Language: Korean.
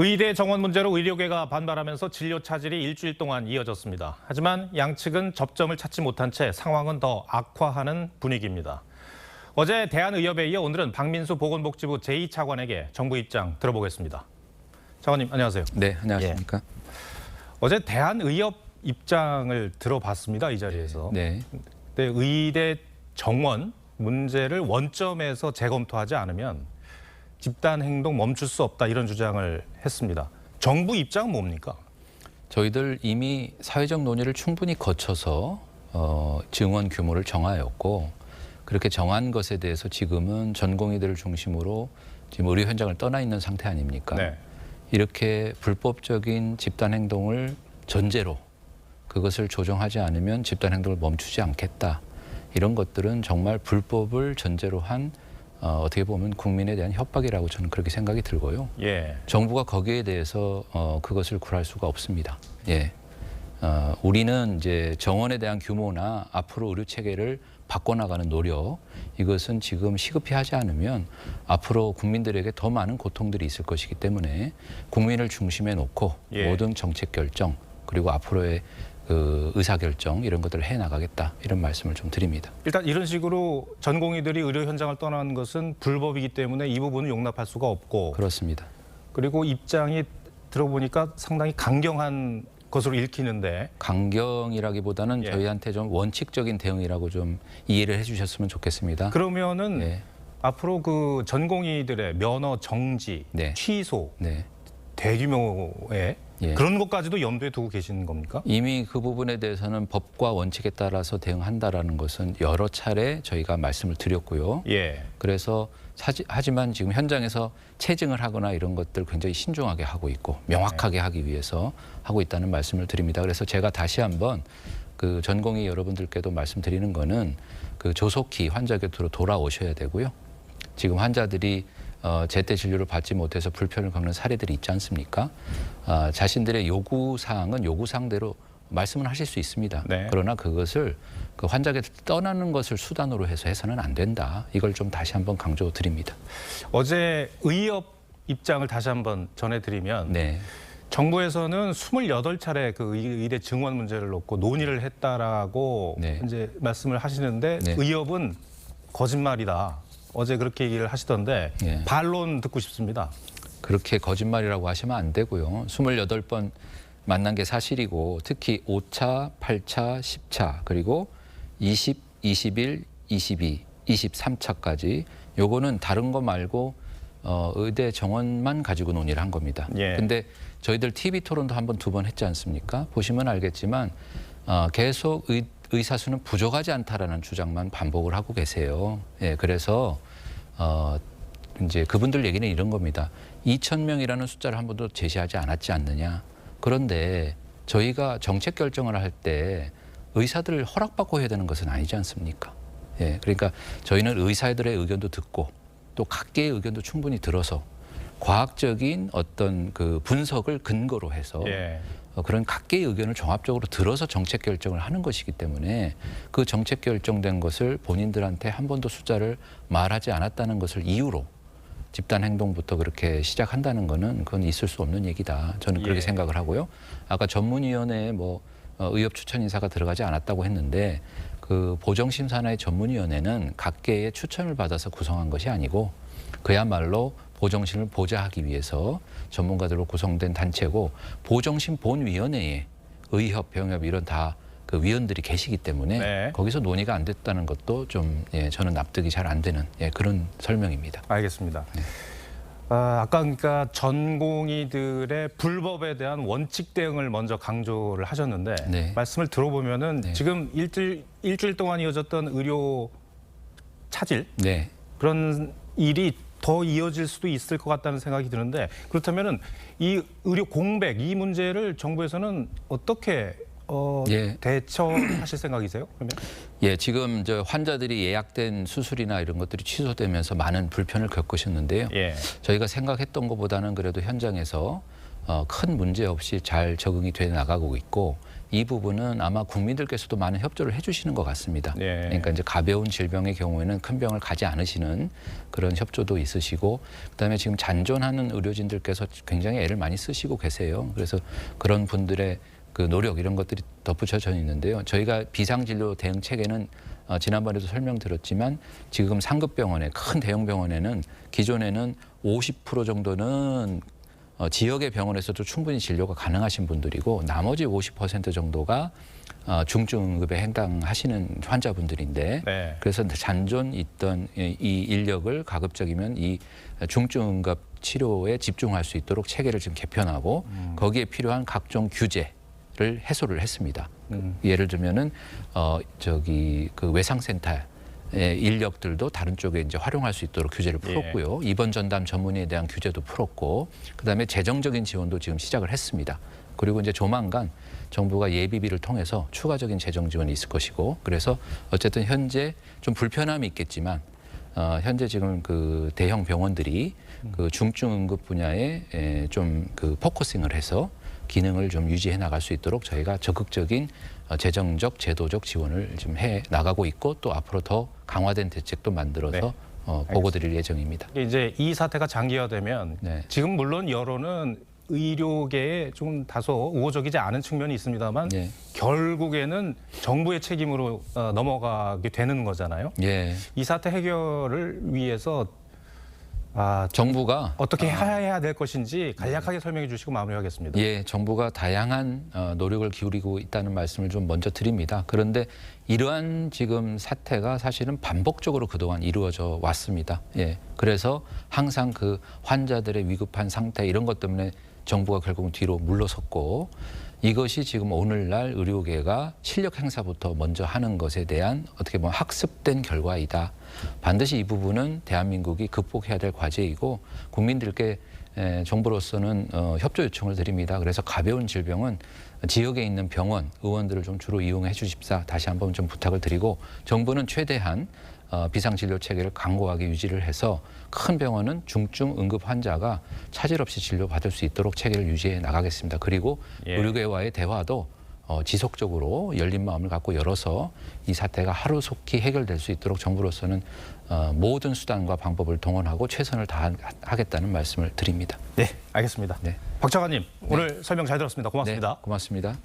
의대 정원 문제로 의료계가 반발하면서 진료 차질이 일주일 동안 이어졌습니다. 하지만 양측은 접점을 찾지 못한 채 상황은 더 악화하는 분위기입니다. 어제 대한의협에 이어 오늘은 박민수 보건복지부 제2차관에게 정부 입장 들어보겠습니다. 차관님 안녕하세요. 네, 안녕하십니까. 어제 대한의협 입장을 들어봤습니다. 이 자리에서. 네. 근데 의대 정원 문제를 원점에서 재검토하지 않으면 집단 행동 멈출 수 없다 이런 주장을 했습니다. 정부 입장은 뭡니까? 저희들 이미 사회적 논의를 충분히 거쳐서 증원 규모를 정하였고 그렇게 정한 것에 대해서 지금은 전공의들을 중심으로 지금 의료 현장을 떠나 있는 상태 아닙니까? 네. 이렇게 불법적인 집단 행동을 전제로 그것을 조정하지 않으면 집단 행동을 멈추지 않겠다. 이런 것들은 정말 불법을 전제로 한 어떻게 보면 국민에 대한 협박이라고 저는 그렇게 생각이 들고요. 예. 정부가 거기에 대해서 그것을 굴할 수가 없습니다. 예. 우리는 이제 정원에 대한 규모나 앞으로 의료 체계를 바꿔나가는 노력, 이것은 지금 시급히 하지 않으면 앞으로 국민들에게 더 많은 고통들이 있을 것이기 때문에 국민을 중심에 놓고 모든 정책 결정 그리고 앞으로의 그 의사결정 이런 것들을 해나가겠다 이런 말씀을 좀 드립니다. 일단 이런 식으로 전공의들이 의료 현장을 떠나는 것은 불법이기 때문에 이 부분은 용납할 수가 없고 그렇습니다. 그리고 입장이 들어보니까 상당히 강경한 것으로 읽히는데 강경이라기보다는 저희한테 좀 원칙적인 대응이라고 좀 이해를 해주셨으면 좋겠습니다. 그러면은 앞으로 그 전공의들의 면허 정지, 취소, 대규모의 그런 것까지도 염두에 두고 계시는 겁니까? 이미 그 부분에 대해서는 법과 원칙에 따라서 대응한다라는 것은 여러 차례 저희가 말씀을 드렸고요. 그래서 하지만 지금 현장에서 체증을 하거나 이런 것들 굉장히 신중하게 하고 있고 명확하게 하기 위해서 하고 있다는 말씀을 드립니다. 그래서 제가 다시 한번 그 전공의 여러분들께도 말씀드리는 거는 그 조속히 환자 곁으로 돌아오셔야 되고요. 지금 환자들이 제때 진료를 받지 못해서 불편을 겪는 사례들이 있지 않습니까? 자신들의 요구사항은 요구사항대로 말씀을 하실 수 있습니다. 그러나 그것을 그 환자에게 떠나는 것을 수단으로 해서는 안 된다. 이걸 좀 다시 한번 강조드립니다. 어제 의협 입장을 다시 한번 전해드리면 정부에서는 28차례 그 의대 증원 문제를 놓고 논의를 했다라고 이제 말씀을 하시는데 의협은 거짓말이다. 어제 그렇게 얘기를 하시던데 반론 듣고 싶습니다. 그렇게 거짓말이라고 하시면 안 되고요. 28번 만난 게 사실이고 특히 5차, 8차, 10차 그리고 20, 21, 22, 23차까지 요거는 다른 거 말고 의대 정원만 가지고 논의를 한 겁니다. 근데 저희들 TV 토론도 한 번, 두 번 했지 않습니까? 보시면 알겠지만 계속 의사 수는 부족하지 않다라는 주장만 반복을 하고 계세요. 그래서 이제 그분들 얘기는 이런 겁니다. 2,000명이라는 숫자를 한 번도 제시하지 않았지 않느냐. 그런데 저희가 정책 결정을 할 때 의사들을 허락받고 해야 되는 것은 아니지 않습니까? 그러니까 저희는 의사들의 의견도 듣고 또 각계의 의견도 충분히 들어서 과학적인 어떤 그 분석을 근거로 해서 그런 각계의 의견을 종합적으로 들어서 정책 결정을 하는 것이기 때문에 그 정책 결정된 것을 본인들한테 한 번도 숫자를 말하지 않았다는 것을 이유로 집단 행동부터 그렇게 시작한다는 거는 그건 있을 수 없는 얘기다. 저는 그렇게 생각을 하고요. 아까 전문위원회에 의협 추천 인사가 들어가지 않았다고 했는데 그 보정심사나의 전문위원회는 각계의 추천을 받아서 구성한 것이 아니고 그야말로 보정심을 보좌하기 위해서 전문가들로 구성된 단체고 보정심 본위원회에 의협, 병협 이런 다 그 위원들이 계시기 때문에 거기서 논의가 안 됐다는 것도 좀 저는 납득이 잘 안 되는 그런 설명입니다. 알겠습니다. 아까 그러니까 전공의들의 불법에 대한 원칙 대응을 먼저 강조를 하셨는데 말씀을 들어보면은 지금 일주일 동안 이어졌던 의료 차질 그런 일이 더 이어질 수도 있을 것 같다는 생각이 드는데 그렇다면은 이 의료 공백 이 문제를 정부에서는 어떻게 대처하실 생각이세요? 그러면? 지금 환자들이 예약된 수술이나 이런 것들이 취소되면서 많은 불편을 겪으셨는데요. 저희가 생각했던 것보다는 그래도 현장에서 큰 문제 없이 잘 적응이 돼 나가고 있고 이 부분은 아마 국민들께서도 많은 협조를 해주시는 것 같습니다. 그러니까 이제 가벼운 질병의 경우에는 큰 병을 가지 않으시는 그런 협조도 있으시고, 그다음에 지금 잔존하는 의료진들께서 굉장히 애를 많이 쓰시고 계세요. 그래서 그런 분들의 그 노력 이런 것들이 덧붙여져 있는데요. 저희가 비상진료 대응 체계는 지난번에도 설명드렸지만 지금 상급병원에 큰 대형 병원에는 기존에는 50% 정도는 지역의 병원에서도 충분히 진료가 가능하신 분들이고 나머지 50% 정도가 중증응급에 해당하시는 환자분들인데 그래서 잔존 있던 이 인력을 가급적이면 이 중증응급 치료에 집중할 수 있도록 체계를 지금 개편하고 거기에 필요한 각종 규제를 해소를 했습니다. 예를 들면은 그 외상센터 인력들도 다른 쪽에 이제 활용할 수 있도록 규제를 풀었고요. 입원 전담 전문의에 대한 규제도 풀었고, 그다음에 재정적인 지원도 지금 시작을 했습니다. 그리고 이제 조만간 정부가 예비비를 통해서 추가적인 재정 지원이 있을 것이고, 그래서 어쨌든 현재 좀 불편함이 있겠지만 현재 지금 그 대형 병원들이 그 중증 응급 분야에 좀 그 포커싱을 해서 기능을 좀 유지해 나갈 수 있도록 저희가 적극적인 재정적, 제도적 지원을 좀 해 나가고 있고 또 앞으로 더 강화된 대책도 만들어서 보고드릴 예정입니다. 이제 이 사태가 장기화되면 지금 물론 여론은 의료계에 좀 다소 우호적이지 않은 측면이 있습니다만 결국에는 정부의 책임으로 넘어가게 되는 거잖아요. 이 사태 해결을 위해서 정부가 어떻게 해야 될 것인지 간략하게 설명해 주시고 마무리하겠습니다. 정부가 다양한 노력을 기울이고 있다는 말씀을 좀 먼저 드립니다. 그런데 이러한 지금 사태가 사실은 반복적으로 그동안 이루어져 왔습니다. 그래서 항상 그 환자들의 위급한 상태 이런 것 때문에 정부가 결국은 뒤로 물러섰고, 이것이 지금 오늘날 의료계가 실력 행사부터 먼저 하는 것에 대한 어떻게 보면 학습된 결과이다. 반드시 이 부분은 대한민국이 극복해야 될 과제이고 국민들께 정부로서는 협조 요청을 드립니다. 그래서 가벼운 질병은 지역에 있는 병원, 의원들을 좀 주로 이용해 주십사 다시 한번 좀 부탁을 드리고, 정부는 최대한 비상진료 체계를 강고하게 유지를 해서 큰 병원은 중증 응급 환자가 차질 없이 진료받을 수 있도록 체계를 유지해 나가겠습니다. 그리고 의료계와의 대화도 지속적으로 열린 마음을 갖고 열어서 이 사태가 하루속히 해결될 수 있도록 정부로서는 모든 수단과 방법을 동원하고 최선을 다하겠다는 말씀을 드립니다. 네, 알겠습니다. 박 차관님, 오늘 설명 잘 들었습니다. 고맙습니다. 고맙습니다.